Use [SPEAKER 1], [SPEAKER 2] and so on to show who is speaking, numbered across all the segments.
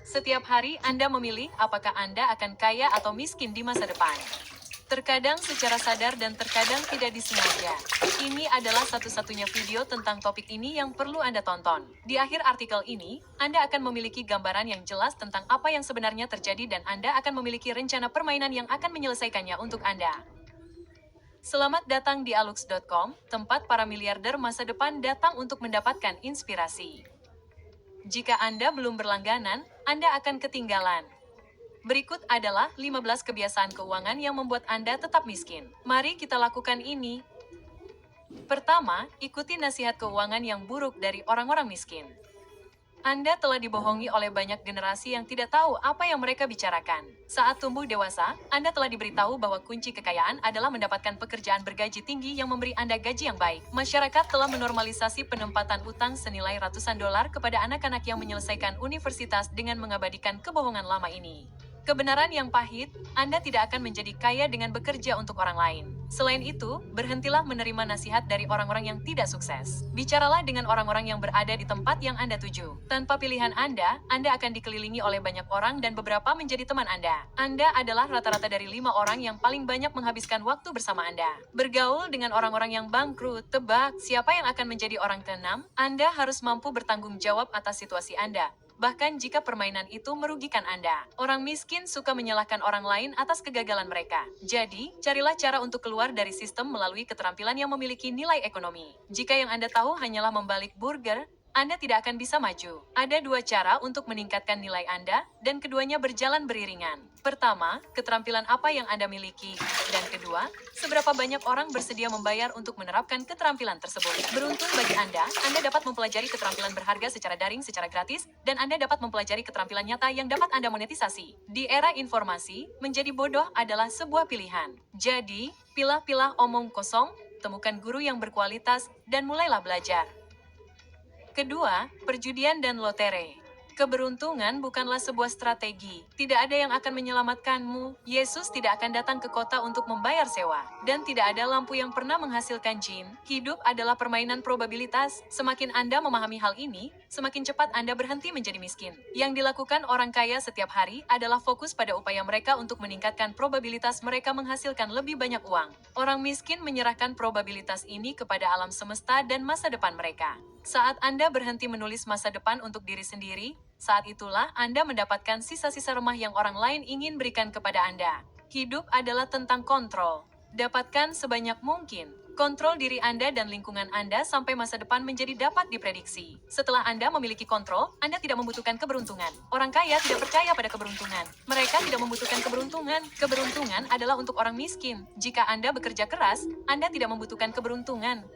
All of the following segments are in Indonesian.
[SPEAKER 1] Setiap hari Anda memilih apakah Anda akan kaya atau miskin di masa depan. Terkadang secara sadar dan terkadang tidak disengaja. Ini adalah satu-satunya video tentang topik ini yang perlu Anda tonton. Di akhir artikel ini, Anda akan memiliki gambaran yang jelas tentang apa yang sebenarnya terjadi dan Anda akan memiliki rencana permainan yang akan menyelesaikannya untuk Anda. Selamat datang di alux.com, tempat para miliarder masa depan datang untuk mendapatkan inspirasi. Jika Anda belum berlangganan, Anda akan ketinggalan. Berikut adalah 15 kebiasaan keuangan yang membuat Anda tetap miskin. Mari kita lakukan ini. Pertama, ikuti nasihat keuangan yang buruk dari orang-orang miskin. Anda telah dibohongi oleh banyak generasi yang tidak tahu apa yang mereka bicarakan. Saat tumbuh dewasa, Anda telah diberitahu bahwa kunci kekayaan adalah mendapatkan pekerjaan bergaji tinggi yang memberi Anda gaji yang baik. Masyarakat telah menormalisasi penempatan utang senilai ratusan dolar kepada anak-anak yang menyelesaikan universitas dengan mengabadikan kebohongan lama ini. Kebenaran yang pahit, Anda tidak akan menjadi kaya dengan bekerja untuk orang lain. Selain itu, berhentilah menerima nasihat dari orang-orang yang tidak sukses. Bicaralah dengan orang-orang yang berada di tempat yang Anda tuju. Tanpa pilihan Anda akan dikelilingi oleh banyak orang dan beberapa menjadi teman Anda. Anda adalah rata-rata dari 5 orang yang paling banyak menghabiskan waktu bersama Anda. Bergaul dengan orang-orang yang bangkrut, tebak siapa yang akan menjadi orang keenam? Anda harus mampu bertanggung jawab atas situasi Anda. Bahkan jika permainan itu merugikan Anda. Orang miskin suka menyalahkan orang lain atas kegagalan mereka. Jadi, carilah cara untuk keluar dari sistem melalui keterampilan yang memiliki nilai ekonomi. Jika yang Anda tahu hanyalah membalik burger, Anda tidak akan bisa maju. Ada 2 cara untuk meningkatkan nilai Anda, dan keduanya berjalan beriringan. Pertama, keterampilan apa yang Anda miliki. Dan kedua, seberapa banyak orang bersedia membayar untuk menerapkan keterampilan tersebut. Beruntung bagi Anda dapat mempelajari keterampilan berharga secara daring secara gratis, dan Anda dapat mempelajari keterampilan nyata yang dapat Anda monetisasi. Di era informasi, menjadi bodoh adalah sebuah pilihan. Jadi, pilah-pilah omong kosong, temukan guru yang berkualitas, dan mulailah belajar. Kedua, perjudian dan lotre. Keberuntungan bukanlah sebuah strategi. Tidak ada yang akan menyelamatkanmu. Yesus tidak akan datang ke kota untuk membayar sewa. Dan tidak ada lampu yang pernah menghasilkan jin. Hidup adalah permainan probabilitas. Semakin Anda memahami hal ini, semakin cepat Anda berhenti menjadi miskin. Yang dilakukan orang kaya setiap hari adalah fokus pada upaya mereka untuk meningkatkan probabilitas mereka menghasilkan lebih banyak uang. Orang miskin menyerahkan probabilitas ini kepada alam semesta dan masa depan mereka. Saat Anda berhenti menulis masa depan untuk diri sendiri, saat itulah Anda mendapatkan sisa-sisa remah yang orang lain ingin berikan kepada Anda. Hidup adalah tentang kontrol. Dapatkan sebanyak mungkin. Kontrol diri Anda dan lingkungan Anda sampai masa depan menjadi dapat diprediksi. Setelah Anda memiliki kontrol, Anda tidak membutuhkan keberuntungan. Orang kaya tidak percaya pada keberuntungan. Mereka tidak membutuhkan keberuntungan. Keberuntungan adalah untuk orang miskin. Jika Anda bekerja keras, Anda tidak membutuhkan keberuntungan.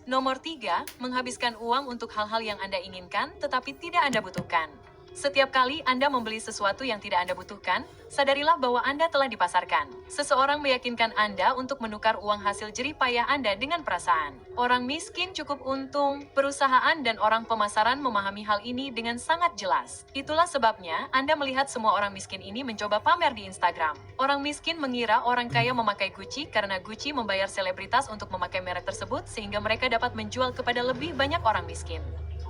[SPEAKER 1] Nomor 3, menghabiskan uang untuk hal-hal yang Anda inginkan tetapi tidak Anda butuhkan. Setiap kali Anda membeli sesuatu yang tidak Anda butuhkan, sadarilah bahwa Anda telah dipasarkan. Seseorang meyakinkan Anda untuk menukar uang hasil jerih payah Anda dengan perasaan. Orang miskin cukup untung, perusahaan dan orang pemasaran memahami hal ini dengan sangat jelas. Itulah sebabnya Anda melihat semua orang miskin ini mencoba pamer di Instagram. Orang miskin mengira orang kaya memakai Gucci karena Gucci membayar selebritas untuk memakai merek tersebut sehingga mereka dapat menjual kepada lebih banyak orang miskin.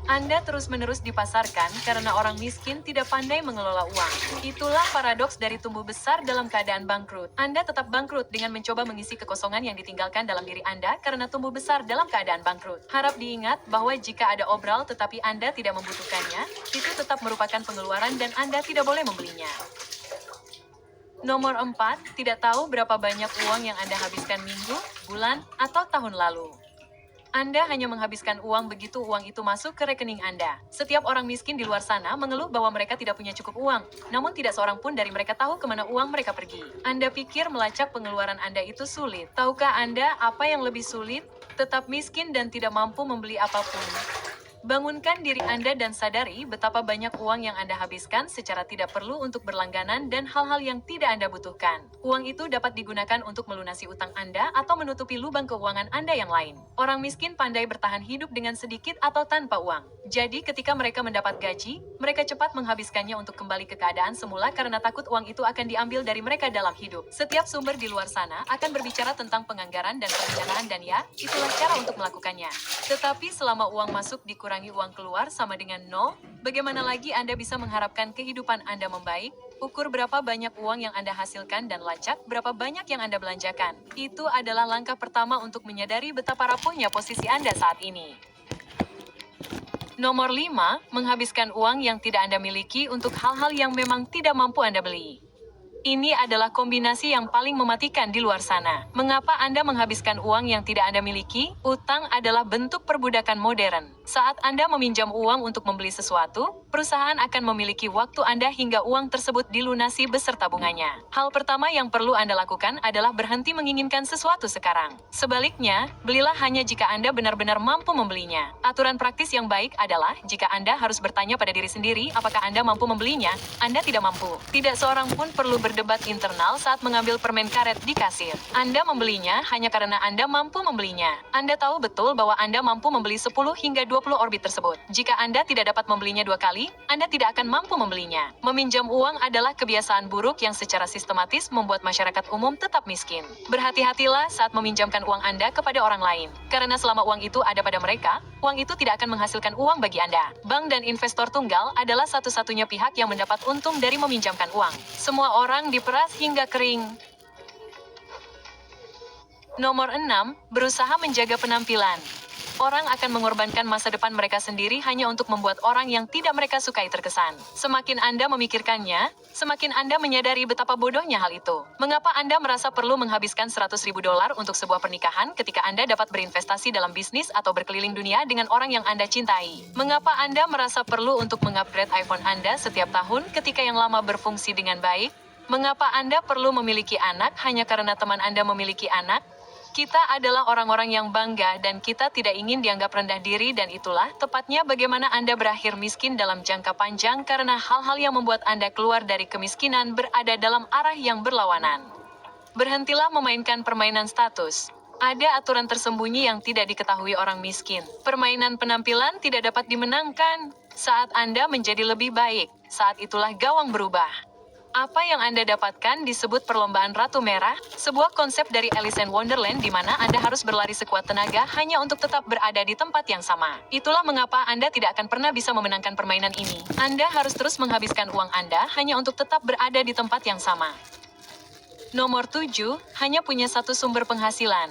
[SPEAKER 1] Anda terus-menerus dipasarkan karena orang miskin tidak pandai mengelola uang. Itulah paradoks dari tumbuh besar dalam keadaan bangkrut. Anda tetap bangkrut dengan mencoba mengisi kekosongan yang ditinggalkan dalam diri Anda karena tumbuh besar dalam keadaan bangkrut. Harap diingat bahwa jika ada obral tetapi Anda tidak membutuhkannya, itu tetap merupakan pengeluaran dan Anda tidak boleh membelinya. Nomor 4, tidak tahu berapa banyak uang yang Anda habiskan minggu, bulan, atau tahun lalu. Anda hanya menghabiskan uang begitu uang itu masuk ke rekening Anda. Setiap orang miskin di luar sana mengeluh bahwa mereka tidak punya cukup uang, namun tidak seorang pun dari mereka tahu kemana uang mereka pergi. Anda pikir melacak pengeluaran Anda itu sulit. Tahukah Anda apa yang lebih sulit? Tetap miskin dan tidak mampu membeli apapun. Bangunkan diri Anda dan sadari betapa banyak uang yang Anda habiskan secara tidak perlu untuk berlangganan dan hal-hal yang tidak Anda butuhkan. Uang itu dapat digunakan untuk melunasi utang Anda atau menutupi lubang keuangan Anda yang lain. Orang miskin pandai bertahan hidup dengan sedikit atau tanpa uang. Jadi ketika mereka mendapat gaji, mereka cepat menghabiskannya untuk kembali ke keadaan semula karena takut uang itu akan diambil dari mereka dalam hidup. Setiap sumber di luar sana akan berbicara tentang penganggaran dan perencanaan dan ya, itulah cara untuk melakukannya. Tetapi selama uang masuk dikurangi dikurangi uang keluar sama dengan 0, bagaimana lagi Anda bisa mengharapkan kehidupan Anda membaik? Ukur berapa banyak uang yang Anda hasilkan dan lacak berapa banyak yang Anda belanjakan. Itu adalah langkah pertama untuk menyadari betapa rapuhnya posisi Anda saat ini. Nomor 5, menghabiskan uang yang tidak Anda miliki untuk hal-hal yang memang tidak mampu Anda beli. Ini adalah kombinasi yang paling mematikan di luar sana. Mengapa Anda menghabiskan uang yang tidak Anda miliki? Utang adalah bentuk perbudakan modern. Saat Anda meminjam uang untuk membeli sesuatu, perusahaan akan memiliki waktu Anda hingga uang tersebut dilunasi beserta bunganya. Hal pertama yang perlu Anda lakukan adalah berhenti menginginkan sesuatu sekarang. Sebaliknya, belilah hanya jika Anda benar-benar mampu membelinya. Aturan praktis yang baik adalah, jika Anda harus bertanya pada diri sendiri apakah Anda mampu membelinya, Anda tidak mampu. Tidak seorang pun perlu berdebat internal saat mengambil permen karet di kasir. Anda membelinya hanya karena Anda mampu membelinya. Anda tahu betul bahwa Anda mampu membeli 10 hingga 20 orbit tersebut. Jika Anda tidak dapat membelinya 2 kali, Anda tidak akan mampu membelinya. Meminjam uang adalah kebiasaan buruk yang secara sistematis membuat masyarakat umum tetap miskin. Berhati-hatilah saat meminjamkan uang Anda kepada orang lain. Karena selama uang itu ada pada mereka, uang itu tidak akan menghasilkan uang bagi Anda. Bank dan investor tunggal adalah satu-satunya pihak yang mendapat untung dari meminjamkan uang. Semua orang diperas hingga kering. Nomor 6, berusaha menjaga penampilan. Orang akan mengorbankan masa depan mereka sendiri hanya untuk membuat orang yang tidak mereka sukai terkesan. Semakin Anda memikirkannya, semakin Anda menyadari betapa bodohnya hal itu. Mengapa Anda merasa perlu menghabiskan $100.000 untuk sebuah pernikahan ketika Anda dapat berinvestasi dalam bisnis atau berkeliling dunia dengan orang yang Anda cintai? Mengapa Anda merasa perlu untuk mengupgrade iPhone Anda setiap tahun ketika yang lama berfungsi dengan baik? Mengapa Anda perlu memiliki anak hanya karena teman Anda memiliki anak? Kita adalah orang-orang yang bangga dan kita tidak ingin dianggap rendah diri dan itulah tepatnya bagaimana Anda berakhir miskin dalam jangka panjang karena hal-hal yang membuat Anda keluar dari kemiskinan berada dalam arah yang berlawanan. Berhentilah memainkan permainan status. Ada aturan tersembunyi yang tidak diketahui orang miskin. Permainan penampilan tidak dapat dimenangkan. Saat Anda menjadi lebih baik, saat itulah gawang berubah. Apa yang Anda dapatkan disebut perlombaan Ratu Merah, sebuah konsep dari Alice in Wonderland di mana Anda harus berlari sekuat tenaga hanya untuk tetap berada di tempat yang sama. Itulah mengapa Anda tidak akan pernah bisa memenangkan permainan ini. Anda harus terus menghabiskan uang Anda hanya untuk tetap berada di tempat yang sama. Nomor 7, hanya punya satu sumber penghasilan.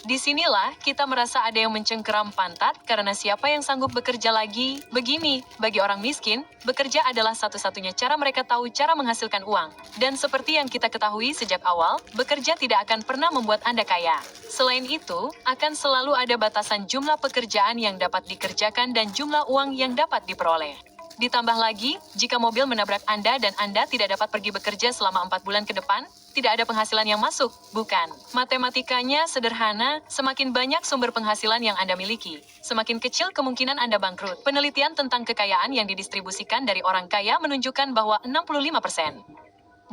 [SPEAKER 1] Disinilah kita merasa ada yang mencengkeram pantat karena siapa yang sanggup bekerja lagi? Begini, bagi orang miskin, bekerja adalah satu-satunya cara mereka tahu cara menghasilkan uang. Dan seperti yang kita ketahui sejak awal, bekerja tidak akan pernah membuat Anda kaya. Selain itu, akan selalu ada batasan jumlah pekerjaan yang dapat dikerjakan dan jumlah uang yang dapat diperoleh. Ditambah lagi, jika mobil menabrak Anda dan Anda tidak dapat pergi bekerja selama 4 bulan ke depan, tidak ada penghasilan yang masuk, bukan? Matematikanya sederhana, semakin banyak sumber penghasilan yang Anda miliki, semakin kecil kemungkinan Anda bangkrut. Penelitian tentang kekayaan yang didistribusikan dari orang kaya menunjukkan bahwa 65%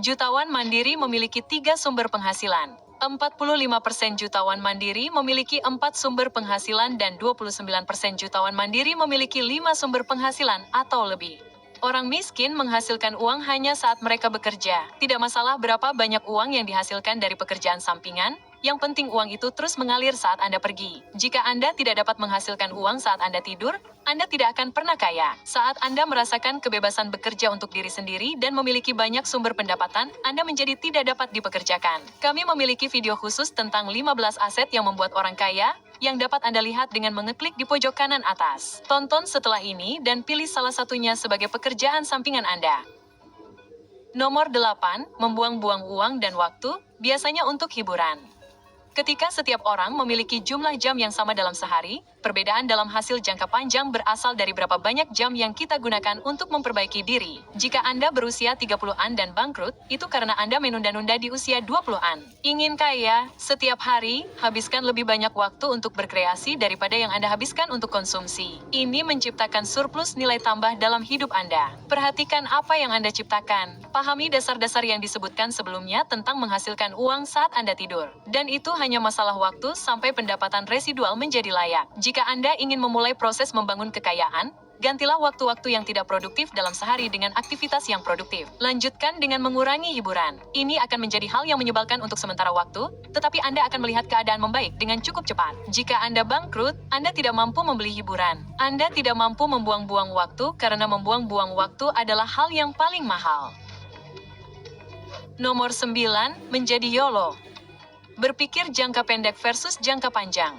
[SPEAKER 1] jutawan mandiri memiliki 3 sumber penghasilan. 45% jutawan mandiri memiliki 4 sumber penghasilan dan 29% jutawan mandiri memiliki 5 sumber penghasilan atau lebih. Orang miskin menghasilkan uang hanya saat mereka bekerja. Tidak masalah berapa banyak uang yang dihasilkan dari pekerjaan sampingan, yang penting uang itu terus mengalir saat Anda pergi. Jika Anda tidak dapat menghasilkan uang saat Anda tidur, Anda tidak akan pernah kaya. Saat Anda merasakan kebebasan bekerja untuk diri sendiri dan memiliki banyak sumber pendapatan, Anda menjadi tidak dapat dipekerjakan. Kami memiliki video khusus tentang 15 aset yang membuat orang kaya, yang dapat Anda lihat dengan mengeklik di pojok kanan atas. Tonton setelah ini dan pilih salah satunya sebagai pekerjaan sampingan Anda. Nomor 8, membuang-buang uang dan waktu, biasanya untuk hiburan. Ketika setiap orang memiliki jumlah jam yang sama dalam sehari, perbedaan dalam hasil jangka panjang berasal dari berapa banyak jam yang kita gunakan untuk memperbaiki diri. Jika Anda berusia 30-an dan bangkrut, itu karena Anda menunda-nunda di usia 20-an. Ingin kaya, setiap hari, habiskan lebih banyak waktu untuk berkreasi daripada yang Anda habiskan untuk konsumsi. Ini menciptakan surplus nilai tambah dalam hidup Anda. Perhatikan apa yang Anda ciptakan. Pahami dasar-dasar yang disebutkan sebelumnya tentang menghasilkan uang saat Anda tidur. Dan itu hanya masalah waktu sampai pendapatan residual menjadi layak. Jika Anda ingin memulai proses membangun kekayaan, Gantilah waktu-waktu yang tidak produktif dalam sehari dengan aktivitas yang produktif. Lanjutkan dengan mengurangi hiburan. Ini akan menjadi hal yang menyebalkan untuk sementara waktu, tetapi Anda akan melihat keadaan membaik dengan cukup cepat. Jika Anda bangkrut, Anda tidak mampu membeli hiburan. Anda tidak mampu membuang-buang waktu karena membuang-buang waktu adalah hal yang paling mahal. Nomor 9, menjadi YOLO. Berpikir jangka pendek versus jangka panjang.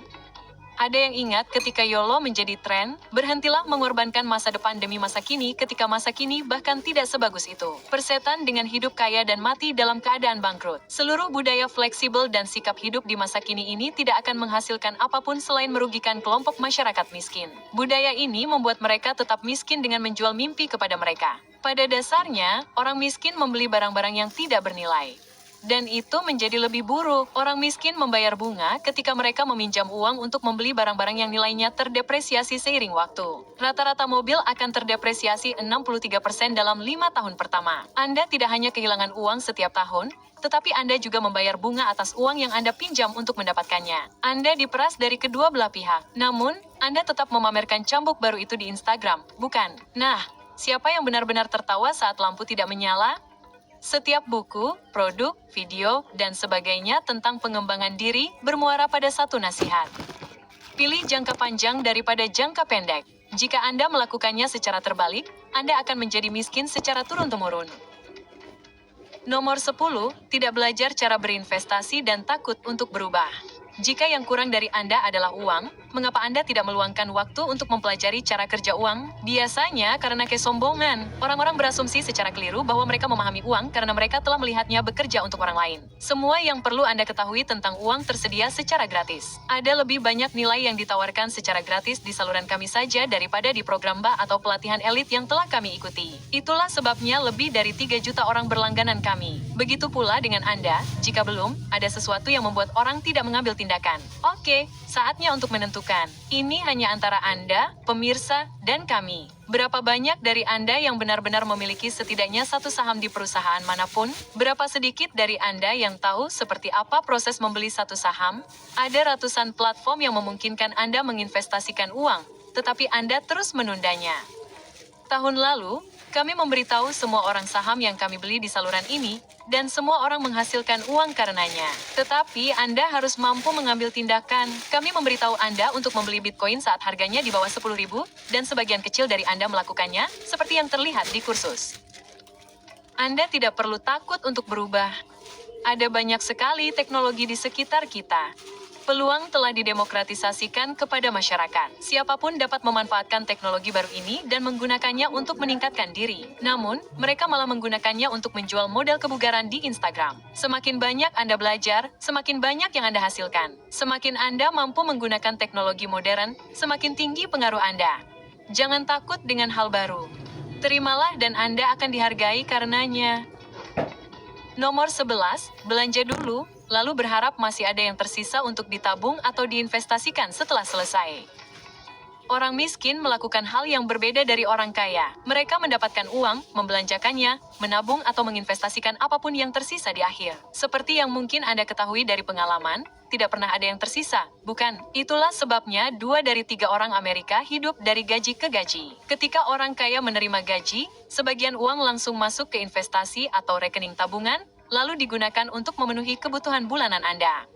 [SPEAKER 1] Ada yang ingat ketika YOLO menjadi tren, berhentilah mengorbankan masa depan demi masa kini ketika masa kini bahkan tidak sebagus itu. Persetan dengan hidup kaya dan mati dalam keadaan bangkrut. Seluruh budaya fleksibel dan sikap hidup di masa kini ini tidak akan menghasilkan apapun selain merugikan kelompok masyarakat miskin. Budaya ini membuat mereka tetap miskin dengan menjual mimpi kepada mereka. Pada dasarnya, orang miskin membeli barang-barang yang tidak bernilai. Dan itu menjadi lebih buruk. Orang miskin membayar bunga ketika mereka meminjam uang untuk membeli barang-barang yang nilainya terdepresiasi seiring waktu. Rata-rata mobil akan terdepresiasi 63% dalam 5 tahun pertama. Anda tidak hanya kehilangan uang setiap tahun, tetapi Anda juga membayar bunga atas uang yang Anda pinjam untuk mendapatkannya. Anda diperas dari kedua belah pihak. Namun, Anda tetap memamerkan cambuk baru itu di Instagram, bukan? Nah, siapa yang benar-benar tertawa saat lampu tidak menyala? Setiap buku, produk, video, dan sebagainya tentang pengembangan diri bermuara pada satu nasihat. Pilih jangka panjang daripada jangka pendek. Jika Anda melakukannya secara terbalik, Anda akan menjadi miskin secara turun-temurun. Nomor 10, tidak belajar cara berinvestasi dan takut untuk berubah. Jika yang kurang dari Anda adalah uang, mengapa Anda tidak meluangkan waktu untuk mempelajari cara kerja uang? Biasanya karena kesombongan. Orang-orang berasumsi secara keliru bahwa mereka memahami uang karena mereka telah melihatnya bekerja untuk orang lain. Semua yang perlu Anda ketahui tentang uang tersedia secara gratis. Ada lebih banyak nilai yang ditawarkan secara gratis di saluran kami saja daripada di program BA atau pelatihan elit yang telah kami ikuti. Itulah sebabnya lebih dari 3 juta orang berlangganan kami. Begitu pula dengan Anda, jika belum, ada sesuatu yang membuat orang tidak mengambil tindakan. Oke, saatnya untuk menentukan. Ini hanya antara Anda, pemirsa, dan kami. Berapa banyak dari Anda yang benar-benar memiliki setidaknya satu saham di perusahaan manapun? Berapa sedikit dari Anda yang tahu seperti apa proses membeli satu saham? Ada ratusan platform yang memungkinkan Anda menginvestasikan uang, tetapi Anda terus menundanya. Tahun lalu, kami memberitahu semua orang saham yang kami beli di saluran ini, dan semua orang menghasilkan uang karenanya. Tetapi Anda harus mampu mengambil tindakan. Kami memberitahu Anda untuk membeli Bitcoin saat harganya di bawah 10.000, dan sebagian kecil dari Anda melakukannya, seperti yang terlihat di kursus. Anda tidak perlu takut untuk berubah. Ada banyak sekali teknologi di sekitar kita. Peluang telah didemokratisasikan kepada masyarakat. Siapapun dapat memanfaatkan teknologi baru ini dan menggunakannya untuk meningkatkan diri. Namun, mereka malah menggunakannya untuk menjual model kebugaran di Instagram. Semakin banyak Anda belajar, semakin banyak yang Anda hasilkan. Semakin Anda mampu menggunakan teknologi modern, semakin tinggi pengaruh Anda. Jangan takut dengan hal baru. Terimalah dan Anda akan dihargai karenanya. Nomor 11, belanja dulu, lalu berharap masih ada yang tersisa untuk ditabung atau diinvestasikan setelah selesai. Orang miskin melakukan hal yang berbeda dari orang kaya. Mereka mendapatkan uang, membelanjakannya, menabung atau menginvestasikan apapun yang tersisa di akhir. Seperti yang mungkin Anda ketahui dari pengalaman, tidak pernah ada yang tersisa, bukan? Itulah sebabnya 2 dari 3 orang Amerika hidup dari gaji ke gaji. Ketika orang kaya menerima gaji, sebagian uang langsung masuk ke investasi atau rekening tabungan, lalu digunakan untuk memenuhi kebutuhan bulanan Anda.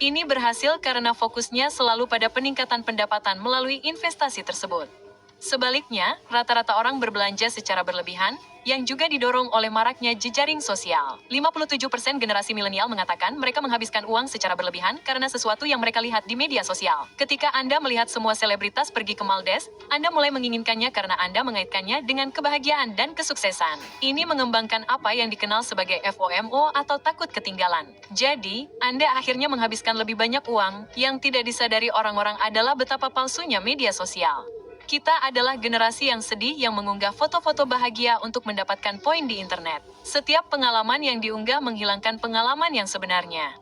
[SPEAKER 1] Ini berhasil karena fokusnya selalu pada peningkatan pendapatan melalui investasi tersebut. Sebaliknya, rata-rata orang berbelanja secara berlebihan, yang juga didorong oleh maraknya jejaring sosial. 57% generasi milenial mengatakan mereka menghabiskan uang secara berlebihan karena sesuatu yang mereka lihat di media sosial. Ketika Anda melihat semua selebritas pergi ke Maldives, Anda mulai menginginkannya karena Anda mengaitkannya dengan kebahagiaan dan kesuksesan. Ini mengembangkan apa yang dikenal sebagai FOMO atau takut ketinggalan. Jadi, Anda akhirnya menghabiskan lebih banyak uang. Yang tidak disadari orang-orang adalah betapa palsunya media sosial. Kita adalah generasi yang sedih yang mengunggah foto-foto bahagia untuk mendapatkan poin di internet. Setiap pengalaman yang diunggah menghilangkan pengalaman yang sebenarnya.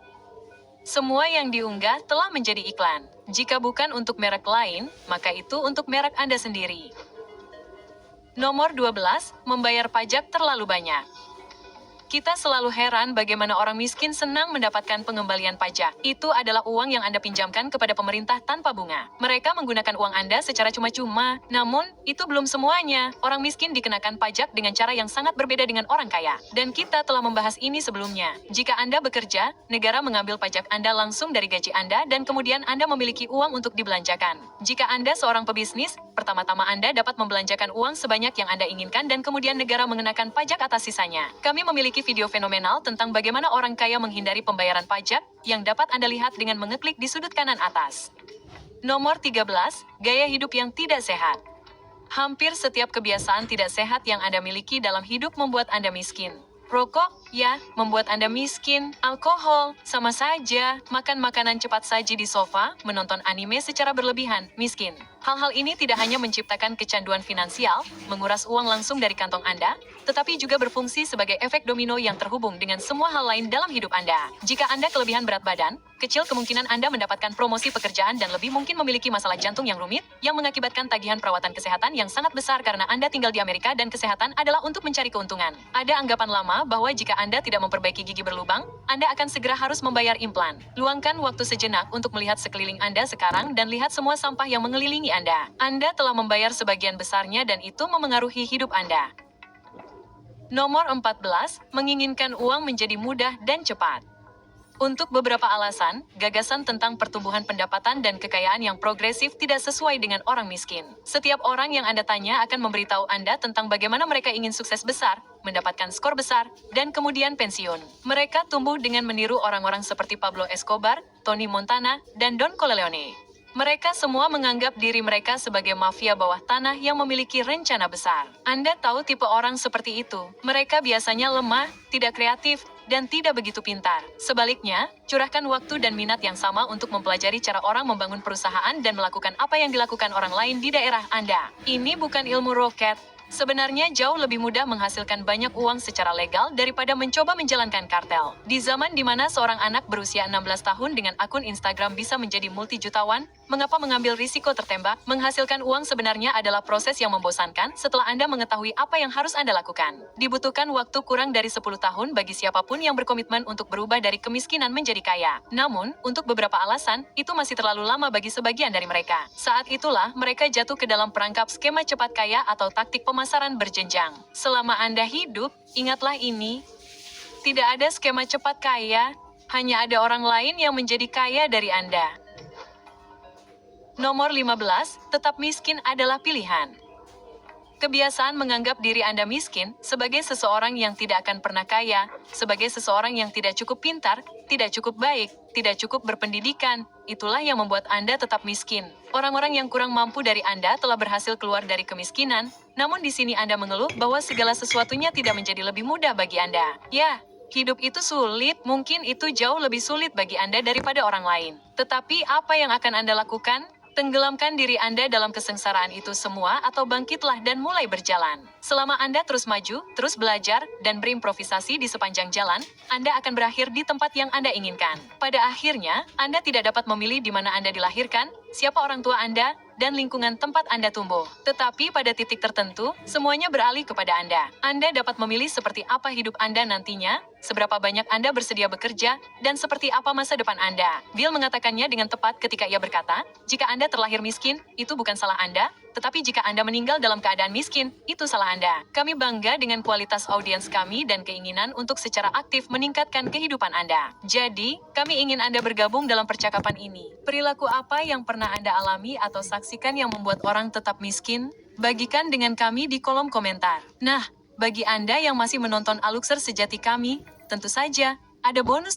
[SPEAKER 1] Semua yang diunggah telah menjadi iklan. Jika bukan untuk merek lain, maka itu untuk merek Anda sendiri. Nomor 12, membayar pajak terlalu banyak. Kita selalu heran bagaimana orang miskin senang mendapatkan pengembalian pajak. Itu adalah uang yang Anda pinjamkan kepada pemerintah tanpa bunga. Mereka menggunakan uang Anda secara cuma-cuma. Namun, itu belum semuanya. Orang miskin dikenakan pajak dengan cara yang sangat berbeda dengan orang kaya. Dan kita telah membahas ini sebelumnya. Jika Anda bekerja, negara mengambil pajak Anda langsung dari gaji Anda dan kemudian Anda memiliki uang untuk dibelanjakan. Jika Anda seorang pebisnis, pertama-tama Anda dapat membelanjakan uang sebanyak yang Anda inginkan dan kemudian negara mengenakan pajak atas sisanya. Kami memiliki video fenomenal tentang bagaimana orang kaya menghindari pembayaran pajak yang dapat Anda lihat dengan mengeklik di sudut kanan atas. Nomor 13, gaya hidup yang tidak sehat. Hampir setiap kebiasaan tidak sehat yang Anda miliki dalam hidup membuat Anda miskin. Rokok, ya, membuat Anda miskin. Alkohol, sama saja. Makan makanan cepat saji di sofa, menonton anime secara berlebihan, miskin. Hal-hal ini tidak hanya menciptakan kecanduan finansial, menguras uang langsung dari kantong Anda, tetapi juga berfungsi sebagai efek domino yang terhubung dengan semua hal lain dalam hidup Anda. Jika Anda kelebihan berat badan, kecil kemungkinan Anda mendapatkan promosi pekerjaan dan lebih mungkin memiliki masalah jantung yang rumit, yang mengakibatkan tagihan perawatan kesehatan yang sangat besar karena Anda tinggal di Amerika dan kesehatan adalah untuk mencari keuntungan. Ada anggapan lama bahwa jika Anda tidak memperbaiki gigi berlubang, Anda akan segera harus membayar implan. Luangkan waktu sejenak untuk melihat sekeliling Anda sekarang dan lihat semua sampah yang mengelilingi Anda. Anda telah membayar sebagian besarnya dan itu memengaruhi hidup Anda. Nomor 14, menginginkan uang menjadi mudah dan cepat. Untuk beberapa alasan, gagasan tentang pertumbuhan pendapatan dan kekayaan yang progresif tidak sesuai dengan orang miskin. Setiap orang yang Anda tanya akan memberitahu Anda tentang bagaimana mereka ingin sukses besar, mendapatkan skor besar, dan kemudian pensiun. Mereka tumbuh dengan meniru orang-orang seperti Pablo Escobar, Tony Montana, dan Don Corleone. Mereka semua menganggap diri mereka sebagai mafia bawah tanah yang memiliki rencana besar. Anda tahu tipe orang seperti itu. Mereka biasanya lemah, tidak kreatif, dan tidak begitu pintar. Sebaliknya, curahkan waktu dan minat yang sama untuk mempelajari cara orang membangun perusahaan dan melakukan apa yang dilakukan orang lain di daerah Anda. Ini bukan ilmu roket. Sebenarnya jauh lebih mudah menghasilkan banyak uang secara legal daripada mencoba menjalankan kartel. Di zaman di mana seorang anak berusia 16 tahun dengan akun Instagram bisa menjadi multijutawan, mengapa mengambil risiko tertembak? Menghasilkan uang sebenarnya adalah proses yang membosankan setelah Anda mengetahui apa yang harus Anda lakukan. Dibutuhkan waktu kurang dari 10 tahun bagi siapapun yang berkomitmen untuk berubah dari kemiskinan menjadi kaya. Namun, untuk beberapa alasan, itu masih terlalu lama bagi sebagian dari mereka. Saat itulah mereka jatuh ke dalam perangkap skema cepat kaya atau taktik pemasaran berjenjang. Selama Anda hidup, ingatlah ini, tidak ada skema cepat kaya, hanya ada orang lain yang menjadi kaya dari Anda. Nomor 15, tetap miskin adalah pilihan. Kebiasaan menganggap diri Anda miskin sebagai seseorang yang tidak akan pernah kaya, sebagai seseorang yang tidak cukup pintar, tidak cukup baik, tidak cukup berpendidikan, itulah yang membuat Anda tetap miskin. Orang-orang yang kurang mampu dari Anda telah berhasil keluar dari kemiskinan, namun di sini Anda mengeluh bahwa segala sesuatunya tidak menjadi lebih mudah bagi Anda. Ya, hidup itu sulit, mungkin itu jauh lebih sulit bagi Anda daripada orang lain. Tetapi apa yang akan Anda lakukan? Tenggelamkan diri Anda dalam kesengsaraan itu semua atau bangkitlah dan mulai berjalan. Selama Anda terus maju, terus belajar, dan berimprovisasi di sepanjang jalan, Anda akan berakhir di tempat yang Anda inginkan. Pada akhirnya, Anda tidak dapat memilih di mana Anda dilahirkan, siapa orang tua Anda, dan lingkungan tempat Anda tumbuh. Tetapi pada titik tertentu, semuanya beralih kepada Anda. Anda dapat memilih seperti apa hidup Anda nantinya, seberapa banyak Anda bersedia bekerja, dan seperti apa masa depan Anda. Bill mengatakannya dengan tepat ketika ia berkata, jika Anda terlahir miskin, itu bukan salah Anda, tetapi jika Anda meninggal dalam keadaan miskin, itu salah Anda. Kami bangga dengan kualitas audiens kami dan keinginan untuk secara aktif meningkatkan kehidupan Anda. Jadi, kami ingin Anda bergabung dalam percakapan ini. Perilaku apa yang pernah Anda alami atau saksikan yang membuat orang tetap miskin? Bagikan dengan kami di kolom komentar. Nah, bagi Anda yang masih menonton Aluxer Sejati kami, tentu saja, ada bonus.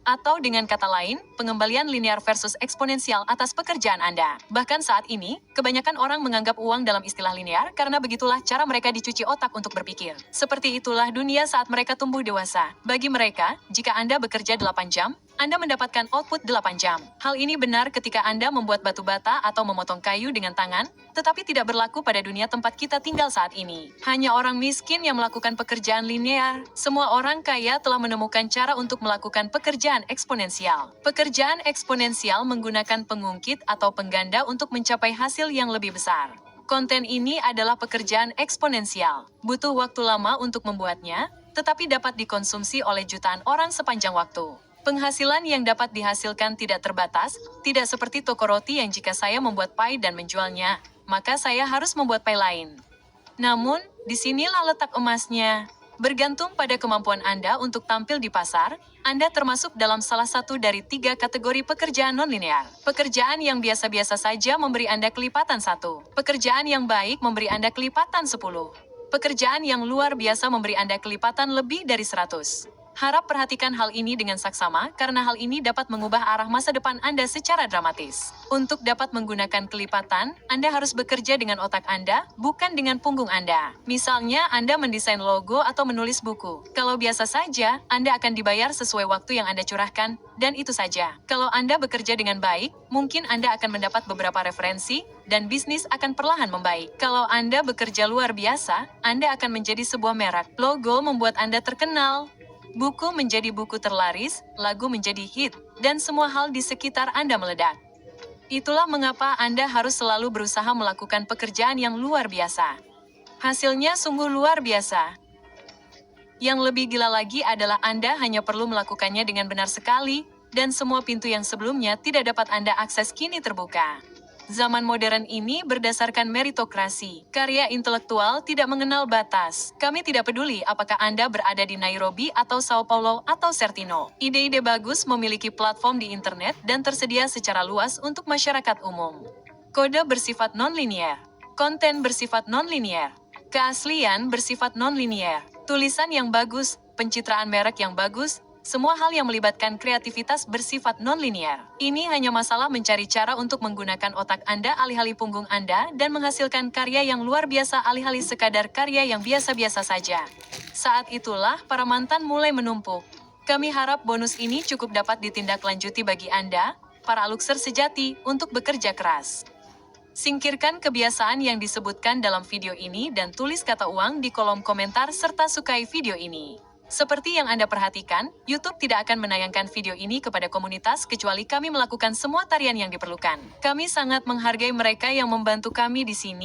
[SPEAKER 1] Atau dengan kata lain, pengembalian linear versus eksponensial atas pekerjaan Anda. Bahkan saat ini, kebanyakan orang menganggap uang dalam istilah linear karena begitulah cara mereka dicuci otak untuk berpikir. Seperti itulah dunia saat mereka tumbuh dewasa. Bagi mereka, jika Anda bekerja 8 jam, Anda mendapatkan output 8 jam. Hal ini benar ketika Anda membuat batu bata atau memotong kayu dengan tangan, tetapi tidak berlaku pada dunia tempat kita tinggal saat ini. Hanya orang miskin yang melakukan pekerjaan linear. Semua orang kaya telah menemukan cara untuk melakukan pekerjaan eksponensial. Pekerjaan eksponensial menggunakan pengungkit atau pengganda untuk mencapai hasil yang lebih besar. Konten ini adalah pekerjaan eksponensial. Butuh waktu lama untuk membuatnya, tetapi dapat dikonsumsi oleh jutaan orang sepanjang waktu. Penghasilan yang dapat dihasilkan tidak terbatas, tidak seperti toko roti yang jika saya membuat pie dan menjualnya, maka saya harus membuat pie lain. Namun, disinilah letak emasnya. Bergantung pada kemampuan Anda untuk tampil di pasar, Anda termasuk dalam salah satu dari 3 kategori pekerjaan non-linear. Pekerjaan yang biasa-biasa saja memberi Anda kelipatan 1. Pekerjaan yang baik memberi Anda kelipatan 10. Pekerjaan yang luar biasa memberi Anda kelipatan lebih dari 100. Harap perhatikan hal ini dengan saksama karena hal ini dapat mengubah arah masa depan Anda secara dramatis. Untuk dapat menggunakan kelipatan, Anda harus bekerja dengan otak Anda, bukan dengan punggung Anda. Misalnya, Anda mendesain logo atau menulis buku. Kalau biasa saja, Anda akan dibayar sesuai waktu yang Anda curahkan, dan itu saja. Kalau Anda bekerja dengan baik, mungkin Anda akan mendapat beberapa referensi, dan bisnis akan perlahan membaik. Kalau Anda bekerja luar biasa, Anda akan menjadi sebuah merek. Logo membuat Anda terkenal. Buku menjadi buku terlaris, lagu menjadi hit, dan semua hal di sekitar Anda meledak. Itulah mengapa Anda harus selalu berusaha melakukan pekerjaan yang luar biasa. Hasilnya sungguh luar biasa. Yang lebih gila lagi adalah Anda hanya perlu melakukannya dengan benar sekali, dan semua pintu yang sebelumnya tidak dapat Anda akses kini terbuka. Zaman modern ini berdasarkan meritokrasi. Karya intelektual tidak mengenal batas. Kami tidak peduli apakah Anda berada di Nairobi atau Sao Paulo atau Sertino. Ide-ide bagus memiliki platform di internet dan tersedia secara luas untuk masyarakat umum. Kode bersifat non-linear. Konten bersifat non-linear. Keaslian bersifat non-linear. Tulisan yang bagus, pencitraan merek yang bagus, semua hal yang melibatkan kreativitas bersifat non-linear. Ini hanya masalah mencari cara untuk menggunakan otak Anda alih-alih punggung Anda dan menghasilkan karya yang luar biasa alih-alih sekadar karya yang biasa-biasa saja. Saat itulah para mantan mulai menumpuk. Kami harap bonus ini cukup dapat ditindaklanjuti bagi Anda, para luxer sejati, untuk bekerja keras. Singkirkan kebiasaan yang disebutkan dalam video ini dan tulis kata uang di kolom komentar serta sukai video ini. Seperti yang Anda perhatikan, YouTube tidak akan menayangkan video ini kepada komunitas kecuali kami melakukan semua tarian yang diperlukan. Kami sangat menghargai mereka yang membantu kami di sini.